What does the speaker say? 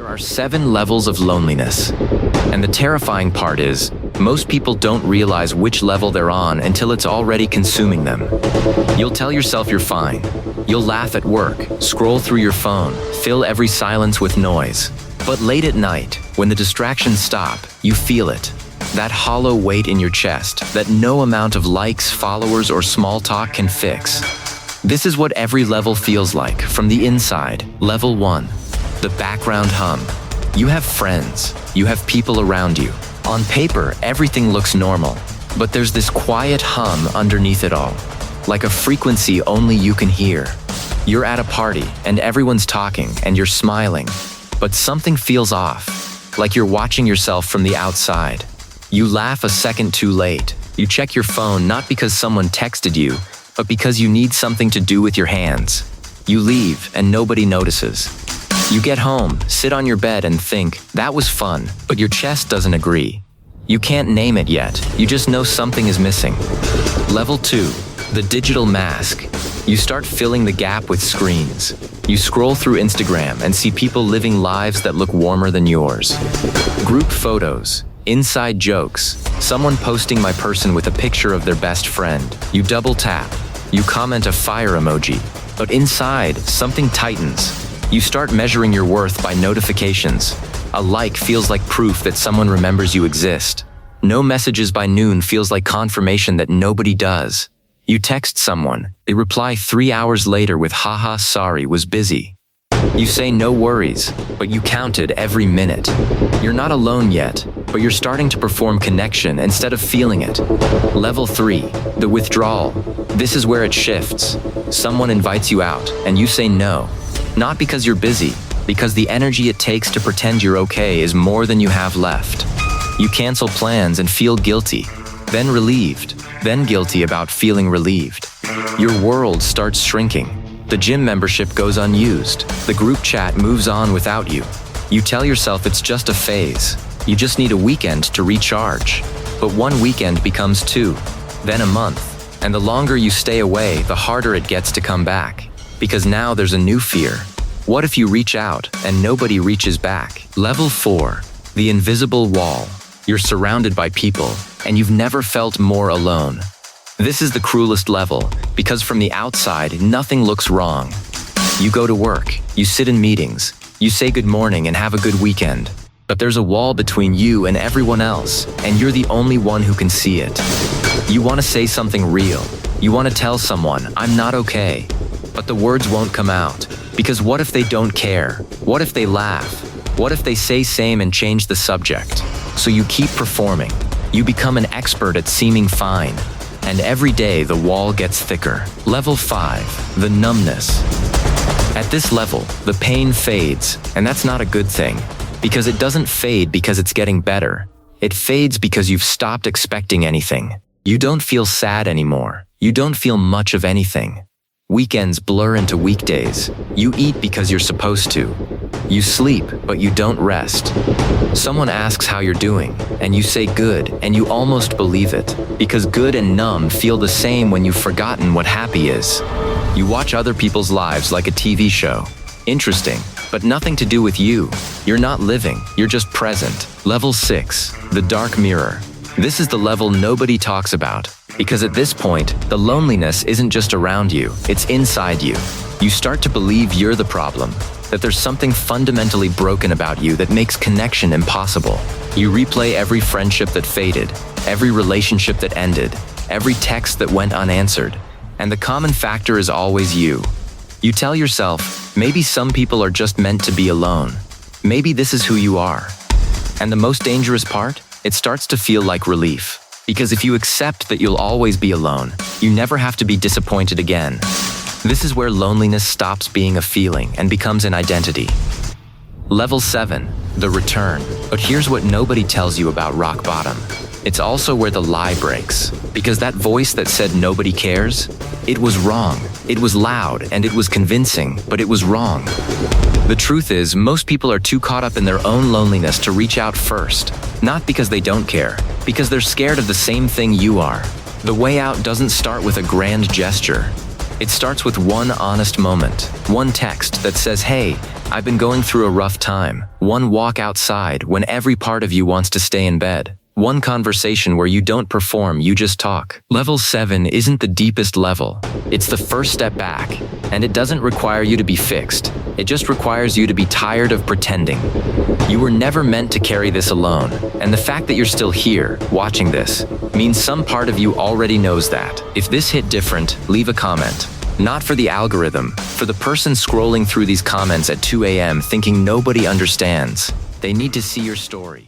There are 7 levels of loneliness. And the terrifying part is, most people don't realize which level they're on until it's already consuming them. You'll tell yourself you're fine. You'll laugh at work, scroll through your phone, fill every silence with noise. But late at night, when the distractions stop, you feel it. That hollow weight in your chest that no amount of likes, followers, or small talk can fix. This is what every level feels like from the inside. Level 1. The background hum. You have friends. You have people around you. On paper, everything looks normal, but there's this quiet hum underneath it all, like a frequency only you can hear. You're at a party, and everyone's talking, and you're smiling, but something feels off, like you're watching yourself from the outside. You laugh a second too late. You check your phone not because someone texted you, but because you need something to do with your hands. You leave, and nobody notices. You get home, sit on your bed and think, that was fun, but your chest doesn't agree. You can't name it yet, you just know something is missing. Level 2, the digital mask. You start filling the gap with screens. You scroll through Instagram and see people living lives that look warmer than yours. Group photos, inside jokes, someone posting my person with a picture of their best friend. You double tap, you comment a fire emoji, but inside, something tightens. You start measuring your worth by notifications. A like feels like proof that someone remembers you exist. No messages by noon feels like confirmation that nobody does. You text someone, they reply 3 hours later with haha sorry was busy. You say no worries, but you counted every minute. You're not alone yet, but you're starting to perform connection instead of feeling it. Level 3, the withdrawal. This is where it shifts. Someone invites you out, and you say no. Not because you're busy, because the energy it takes to pretend you're okay is more than you have left. You cancel plans and feel guilty, then relieved, then guilty about feeling relieved. Your world starts shrinking. The gym membership goes unused. The group chat moves on without you. You tell yourself it's just a phase. You just need a weekend to recharge. But one weekend becomes 2, then a month. And the longer you stay away, the harder it gets to come back. Because now there's a new fear. What if you reach out and nobody reaches back? Level 4, the invisible wall. You're surrounded by people, and you've never felt more alone. This is the cruelest level, because from the outside, nothing looks wrong. You go to work, you sit in meetings, you say good morning and have a good weekend. But there's a wall between you and everyone else, and you're the only one who can see it. You want to say something real. You want to tell someone, I'm not okay. But the words won't come out, because what if they don't care? What if they laugh? What if they say same and change the subject? So you keep performing. You become an expert at seeming fine. And every day the wall gets thicker. Level 5, the numbness. At this level, the pain fades, and that's not a good thing, because it doesn't fade because it's getting better. It fades because you've stopped expecting anything. You don't feel sad anymore. You don't feel much of anything. Weekends blur into weekdays. You eat because you're supposed to. You sleep, but you don't rest. Someone asks how you're doing, and you say good, and you almost believe it, because good and numb feel the same when you've forgotten what happy is. You watch other people's lives like a TV show. Interesting, but nothing to do with you. You're not living, you're just present. Level 6, the dark mirror. This is the level nobody talks about. Because at this point, the loneliness isn't just around you, it's inside you. You start to believe you're the problem, that there's something fundamentally broken about you that makes connection impossible. You replay every friendship that faded, every relationship that ended, every text that went unanswered, and the common factor is always you. You tell yourself, maybe some people are just meant to be alone. Maybe this is who you are. And the most dangerous part? It starts to feel like relief. Because if you accept that you'll always be alone, you never have to be disappointed again. This is where loneliness stops being a feeling and becomes an identity. Level 7, the return. But here's what nobody tells you about rock bottom. It's also where the lie breaks. Because that voice that said nobody cares, it was wrong. It was loud and it was convincing, but it was wrong. The truth is, most people are too caught up in their own loneliness to reach out first. Not because they don't care, because they're scared of the same thing you are. The way out doesn't start with a grand gesture. It starts with one honest moment, one text that says, hey, I've been going through a rough time. One walk outside when every part of you wants to stay in bed. One conversation where you don't perform, you just talk. Level 7 isn't the deepest level. It's the first step back, and it doesn't require you to be fixed. It just requires you to be tired of pretending. You were never meant to carry this alone, and the fact that you're still here, watching this, means some part of you already knows that. If this hit different, leave a comment. Not for the algorithm, for the person scrolling through these comments at 2 a.m. thinking nobody understands. They need to see your story.